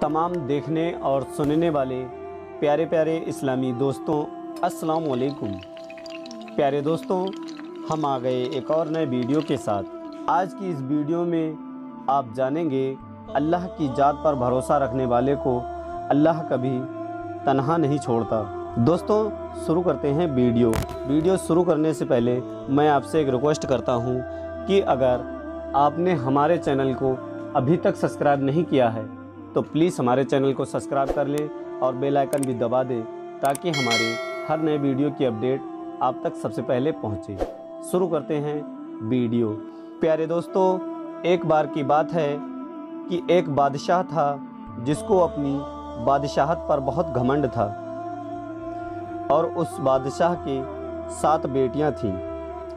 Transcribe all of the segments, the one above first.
तमाम देखने और सुनने वाले प्यारे प्यारे इस्लामी दोस्तों, अस्सलाम वालेकुम। प्यारे दोस्तों, हम आ गए एक और नए वीडियो के साथ। आज की इस वीडियो में आप जानेंगे अल्लाह की ज़ात पर भरोसा रखने वाले को अल्लाह कभी तन्हा नहीं छोड़ता। दोस्तों, शुरू करते हैं वीडियो शुरू करने से पहले मैं आपसे एक रिक्वेस्ट करता हूं कि अगर आपने हमारे चैनल को अभी तक सब्सक्राइब नहीं किया है तो प्लीज़ हमारे चैनल को सब्सक्राइब कर लें और बेल आइकन भी दबा दें ताकि हमारे हर नए वीडियो की अपडेट आप तक सबसे पहले पहुंचे। शुरू करते हैं वीडियो। प्यारे दोस्तों, एक बार की बात है कि एक बादशाह था जिसको अपनी बादशाहत पर बहुत घमंड था और उस बादशाह के 7 बेटियां थीं।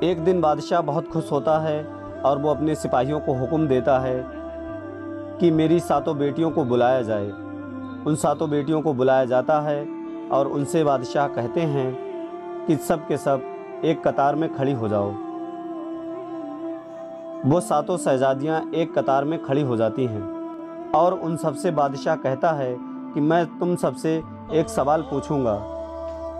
एक दिन बादशाह बहुत खुश होता है और वो अपने सिपाहियों को हुक्म देता है कि मेरी 7 बेटियों को बुलाया जाए। उन 7 बेटियों को बुलाया जाता है और उनसे बादशाह कहते हैं कि सब के सब एक कतार में खड़ी हो जाओ। वो 7 शहजादियाँ एक कतार में खड़ी हो जाती हैं और उन सबसे बादशाह कहता है कि मैं तुम सबसे एक सवाल पूछूंगा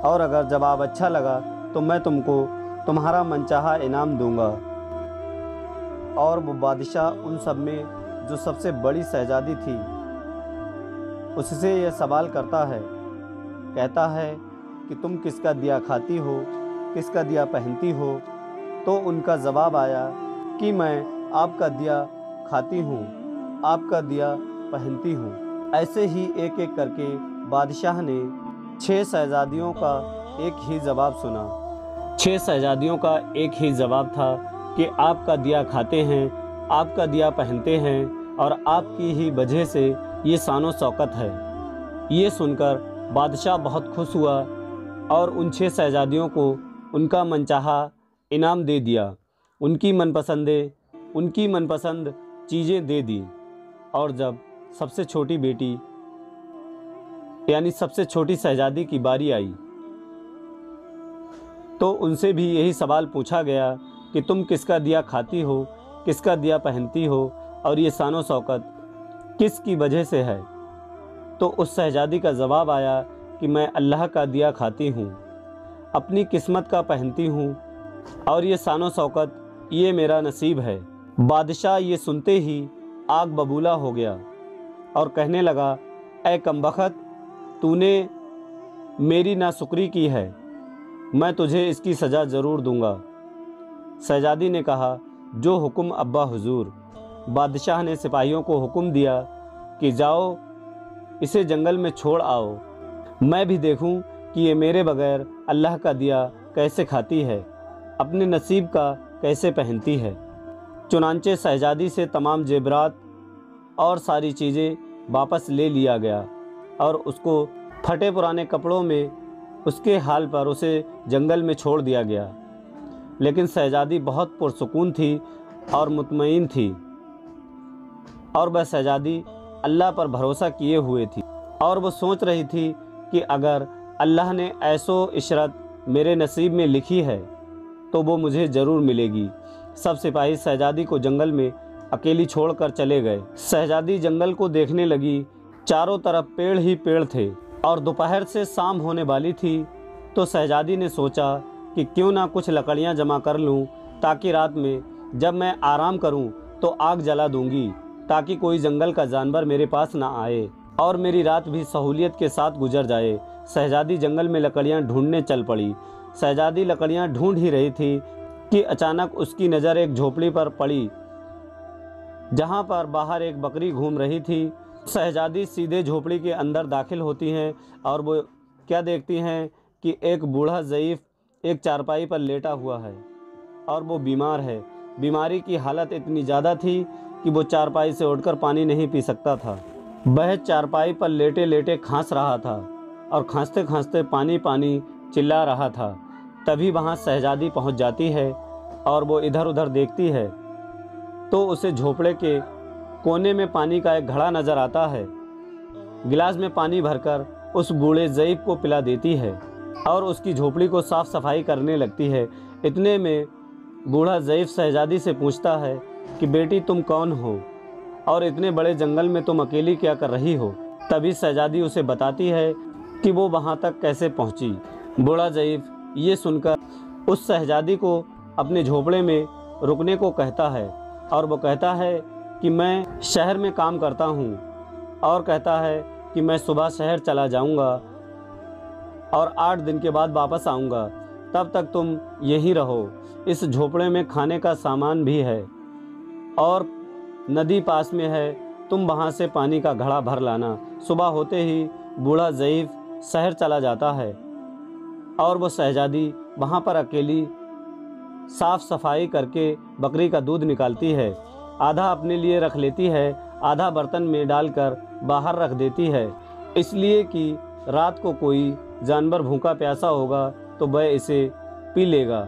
और अगर जवाब अच्छा लगा तो मैं तुमको तुम्हारा मनचाहा इनाम दूंगा। और वो बादशाह उन सब में जो सबसे बड़ी शहजादी थी उससे यह सवाल करता है, कहता है कि तुम किसका दिया खाती हो, किसका दिया पहनती हो। तो उनका जवाब आया कि मैं आपका दिया खाती हूँ, आपका दिया पहनती हूँ। ऐसे ही एक एक करके बादशाह ने 6 शहजादियों का एक ही जवाब सुना। 6 शहजादियों का एक ही जवाब था कि आपका दिया खाते हैं, आपका दिया पहनते हैं और आपकी ही वजह से ये शानो शौकत है। ये सुनकर बादशाह बहुत खुश हुआ और उन 6 शहजादियों को उनका मनचाहा इनाम दे दिया। उनकी मनपसंद चीज़ें दे दी। और जब सबसे छोटी बेटी यानी सबसे छोटी शहजादी की बारी आई तो उनसे भी यही सवाल पूछा गया कि तुम किसका दिया खाती हो, किसका दिया पहनती हो और ये शानो शौकत किसकी वजह से है। तो उस शहजादी का जवाब आया कि मैं अल्लाह का दिया खाती हूँ, अपनी किस्मत का पहनती हूँ और ये शानो शौकत ये मेरा नसीब है। बादशाह ये सुनते ही आग बबूला हो गया और कहने लगा, ऐ कमबख्त, तूने मेरी नाशुक्री की है, मैं तुझे इसकी सज़ा ज़रूर दूंगा। शहजादी ने कहा, जो हुक्म अब्बा हुजूर। बादशाह ने सिपाहियों को हुक्म दिया कि जाओ इसे जंगल में छोड़ आओ, मैं भी देखूं कि ये मेरे बगैर अल्लाह का दिया कैसे खाती है, अपने नसीब का कैसे पहनती है। चुनांचे शहजादी से तमाम जेवरात और सारी चीज़ें वापस ले लिया गया और उसको फटे पुराने कपड़ों में उसके हाल पर उसे जंगल में छोड़ दिया गया। लेकिन शहजादी बहुत पुरसुकून थी और मुतमईन थी और वह शहजादी अल्लाह पर भरोसा किए हुए थी और वो सोच रही थी कि अगर अल्लाह ने ऐसो इशरत मेरे नसीब में लिखी है तो वो मुझे ज़रूर मिलेगी। सब सिपाही शहजादी को जंगल में अकेली छोड़कर चले गए। शहजादी जंगल को देखने लगी, चारों तरफ पेड़ ही पेड़ थे और दोपहर से शाम होने वाली थी। तो शहजादी ने सोचा कि क्यों ना कुछ लकड़ियां जमा कर लूं ताकि रात में जब मैं आराम करूं तो आग जला दूंगी ताकि कोई जंगल का जानवर मेरे पास ना आए और मेरी रात भी सहूलियत के साथ गुजर जाए। शहजादी जंगल में लकड़ियां ढूंढने चल पड़ी। शहजादी लकड़ियां ढूंढ ही रही थी कि अचानक उसकी नज़र एक झोपड़ी पर पड़ी जहां पर बाहर एक बकरी घूम रही थी। शहजादी सीधे झोपड़ी के अंदर दाखिल होती हैं और वो क्या देखती हैं कि एक बूढ़ा ज़ईफ़ एक चारपाई पर लेटा हुआ है और वो बीमार है। बीमारी की हालत इतनी ज़्यादा थी कि वो चारपाई से उठकर पानी नहीं पी सकता था। वह चारपाई पर लेटे लेटे खांस रहा था और खांसते खांसते पानी पानी चिल्ला रहा था। तभी वहाँ शहजादी पहुँच जाती है और वो इधर उधर देखती है तो उसे झोपड़े के कोने में पानी का एक घड़ा नज़र आता है। गिलास में पानी भरकर उस बूढ़े ज़ईफ़ को पिला देती है और उसकी झोपड़ी को साफ़ सफाई करने लगती है। इतने में बूढ़ा ज़ईफ़ शहजादी से पूछता है कि बेटी तुम कौन हो और इतने बड़े जंगल में तुम अकेली क्या कर रही हो। तभी शहजादी उसे बताती है कि वो वहाँ तक कैसे पहुँची। बूढ़ा ज़ईफ़ ये सुनकर उस शहजादी को अपने झोपड़े में रुकने को कहता है और वो कहता है कि मैं शहर में काम करता हूँ, और कहता है कि मैं सुबह शहर चला जाऊँगा और 8 दिन के बाद वापस आऊँगा, तब तक तुम यहीं रहो। इस झोपड़े में खाने का सामान भी है और नदी पास में है, तुम वहाँ से पानी का घड़ा भर लाना। सुबह होते ही बूढ़ा ज़ईफ़ शहर चला जाता है और वो शहजादी वहाँ पर अकेली साफ़ सफाई करके बकरी का दूध निकालती है। आधा अपने लिए रख लेती है, आधा बर्तन में डालकर बाहर रख देती है, इसलिए कि रात को कोई जानवर भूखा प्यासा होगा तो वह इसे पी लेगा।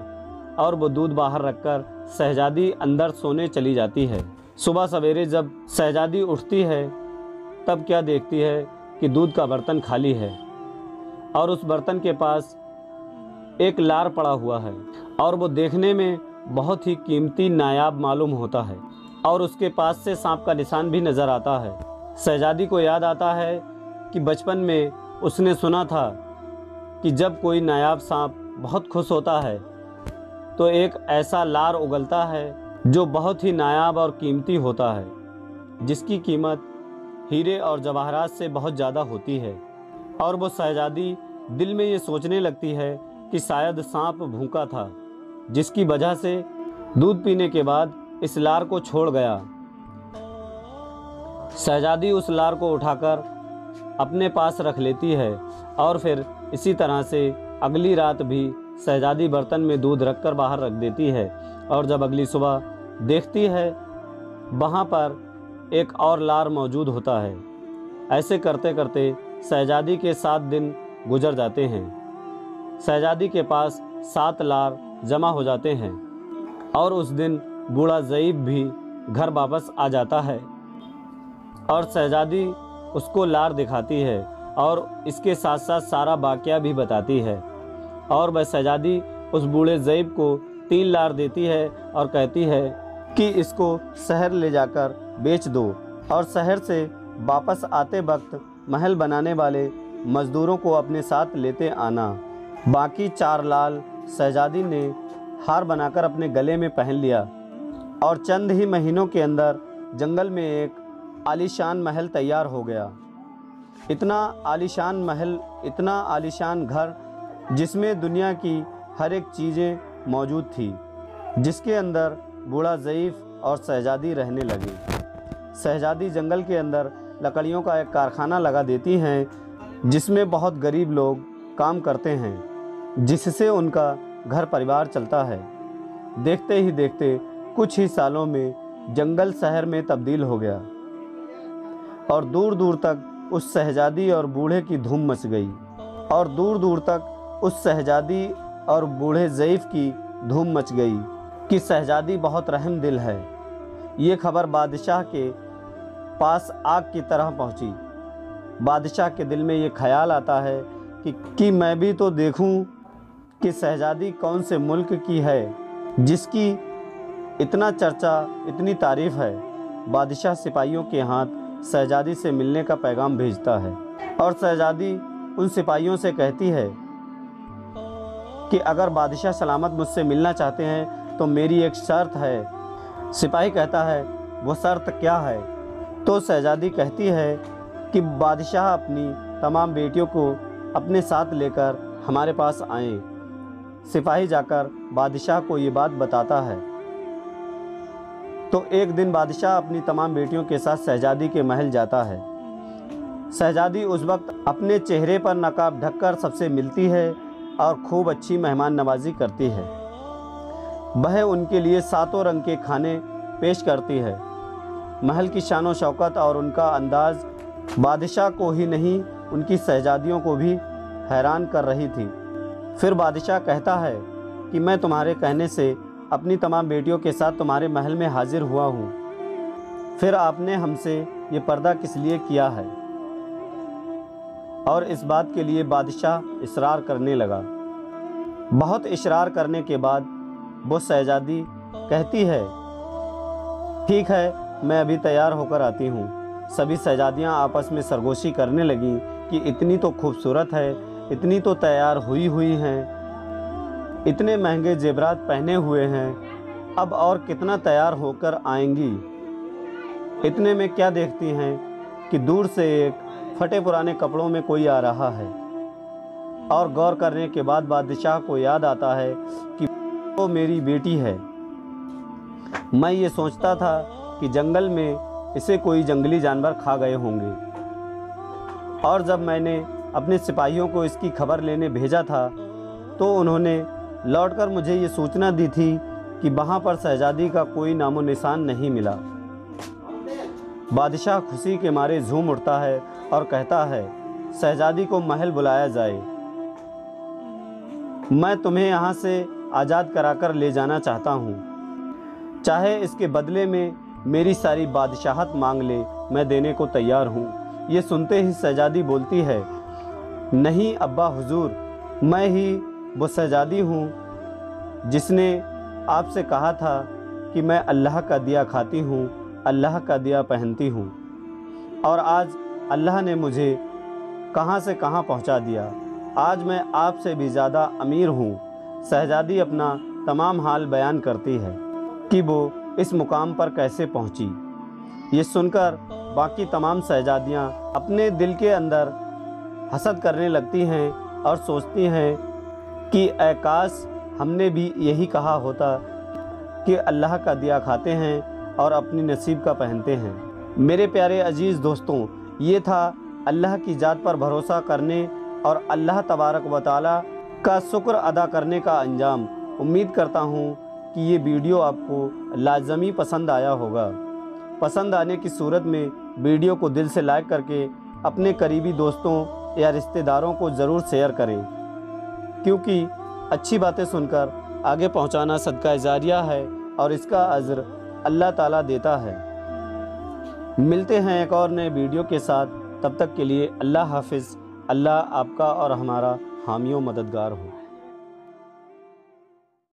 और वो दूध बाहर रखकर शहजादी अंदर सोने चली जाती है। सुबह सवेरे जब शहजादी उठती है तब क्या देखती है कि दूध का बर्तन खाली है और उस बर्तन के पास एक लार पड़ा हुआ है और वो देखने में बहुत ही कीमती नायाब मालूम होता है और उसके पास से सांप का निशान भी नज़र आता है। शहजादी को याद आता है कि बचपन में उसने सुना था कि जब कोई नायाब सांप बहुत खुश होता है तो एक ऐसा लार उगलता है जो बहुत ही नायाब और कीमती होता है, जिसकी कीमत हीरे और जवाहरात से बहुत ज़्यादा होती है। और वो शहजादी दिल में ये सोचने लगती है कि शायद सांप भूखा था, जिसकी वजह से दूध पीने के बाद इस लार को छोड़ गया। शहजादी उस लार को उठाकर अपने पास रख लेती है और फिर इसी तरह से अगली रात भी शहजादी बर्तन में दूध रखकर बाहर रख देती है और जब अगली सुबह देखती है वहाँ पर एक और लार मौजूद होता है। ऐसे करते करते शहजादी के 7 दिन गुजर जाते हैं। शहजादी के पास 7 लार जमा हो जाते हैं और उस दिन बूढ़ा ज़ईफ़ भी घर वापस आ जाता है और शहजादी उसको लार दिखाती है और इसके साथ साथ सारा वाक़या भी बताती है। और वह शहजादी उस बूढ़े ज़ईफ़ को 3 लार देती है और कहती है कि इसको शहर ले जाकर बेच दो और शहर से वापस आते वक्त महल बनाने वाले मज़दूरों को अपने साथ लेते आना। बाकी 4 लाल शहजादी ने हार बनाकर अपने गले में पहन लिया और चंद ही महीनों के अंदर जंगल में एक आलीशान महल तैयार हो गया। इतना आलीशान महल, इतना आलीशान घर जिसमें दुनिया की हर एक चीज़ें मौजूद थी, जिसके अंदर बूढ़ा ज़ईफ़ और शहजादी रहने लगे। शहजादी जंगल के अंदर लकड़ियों का एक कारखाना लगा देती हैं जिसमें बहुत गरीब लोग काम करते हैं, जिससे उनका घर परिवार चलता है। देखते ही देखते कुछ ही सालों में जंगल शहर में तब्दील हो गया और दूर दूर तक उस शहजादी और बूढ़े की धूम मच गई और दूर दूर तक उस शहजादी और बूढ़े ज़ईफ़ की धूम मच गई कि शहजादी बहुत रहम दिल है। ये खबर बादशाह के पास आग की तरह पहुंची। बादशाह के दिल में ये ख्याल आता है कि मैं भी तो देखूं कि शहजादी कौन से मुल्क की है जिसकी इतना चर्चा, इतनी तारीफ़ है। बादशाह सिपाहियों के हाथ शहजादी से मिलने का पैगाम भेजता है और शहजादी उन सिपाहियों से कहती है कि अगर बादशाह सलामत मुझसे मिलना चाहते हैं तो मेरी एक शर्त है। सिपाही कहता है वो शर्त क्या है? तो शहजादी कहती है कि बादशाह अपनी तमाम बेटियों को अपने साथ लेकर हमारे पास आएं। सिपाही जाकर बादशाह को ये बात बताता है। तो एक दिन बादशाह अपनी तमाम बेटियों के साथ शहजादी के महल जाता है। शहजादी उस वक्त अपने चेहरे पर नकाब ढककर सबसे मिलती है और खूब अच्छी मेहमान नवाजी करती है। वह उनके लिए 7 रंग के खाने पेश करती है। महल की शान शौकत और उनका अंदाज़ बादशाह को ही नहीं, उनकी शहजादियों को भी हैरान कर रही थी। फिर बादशाह कहता है कि मैं तुम्हारे कहने से अपनी तमाम बेटियों के साथ तुम्हारे महल में हाजिर हुआ हूँ। फिर आपने हमसे ये पर्दा किस लिए किया है? और इस बात के लिए बादशाह इसरार करने लगा। बहुत इशरार करने के बाद वो शहजादी कहती है ठीक है, मैं अभी तैयार होकर आती हूँ। सभी शहजादियाँ आपस में सरगोशी करने लगीं कि इतनी तो खूबसूरत है, इतनी तो तैयार हुई हैं, इतने महंगे जेवरात पहने हुए हैं, अब और कितना तैयार होकर आएंगी। इतने में क्या देखती हैं कि दूर से एक फटे पुराने कपड़ों में कोई आ रहा है, और गौर करने के बाद बादशाह को याद आता है कि वो मेरी बेटी है। मैं ये सोचता था कि जंगल में इसे कोई जंगली जानवर खा गए होंगे, और जब मैंने अपने सिपाहियों को इसकी खबर लेने भेजा था तो उन्होंने लौटकर मुझे ये सूचना दी थी कि वहाँ पर शहजादी का कोई नामो निशान नहीं मिला। बादशाह खुशी के मारे झूम उठता है और कहता है, शहजादी को महल बुलाया जाए, मैं तुम्हें यहाँ से आज़ाद कराकर ले जाना चाहता हूँ, चाहे इसके बदले में मेरी सारी बादशाहत मांग ले, मैं देने को तैयार हूँ। ये सुनते ही शहजादी बोलती है, नहीं अब्बा हुजूर, मैं ही वो शहजादी हूँ जिसने आपसे कहा था कि मैं अल्लाह का दिया खाती हूँ, अल्लाह का दिया पहनती हूँ, और आज अल्लाह ने मुझे कहाँ से कहाँ पहुँचा दिया। आज मैं आपसे भी ज़्यादा अमीर हूँ। शहजादी अपना तमाम हाल बयान करती है कि वो इस मुकाम पर कैसे पहुँची। ये सुनकर बाकी तमाम शहजादियाँ अपने दिल के अंदर हसद करने लगती हैं और सोचती हैं कि ऐ काश हमने भी यही कहा होता कि अल्लाह का दिया खाते हैं और अपनी नसीब का पहनते हैं। मेरे प्यारे अजीज़ दोस्तों, ये था अल्लाह की ज़ात पर भरोसा करने और अल्लाह तबारक व तआला का शुक्र अदा करने का अंजाम। उम्मीद करता हूँ कि ये वीडियो आपको लाजमी पसंद आया होगा। पसंद आने की सूरत में वीडियो को दिल से लाइक करके अपने करीबी दोस्तों या रिश्तेदारों को ज़रूर शेयर करें, क्योंकि अच्छी बातें सुनकर आगे पहुंचाना सदका जारिया है और इसका अज्र अल्लाह ताला देता है। मिलते हैं एक और नए वीडियो के साथ, तब तक के लिए अल्लाह हाफिज़। अल्लाह आपका और हमारा हामी व मददगार हो।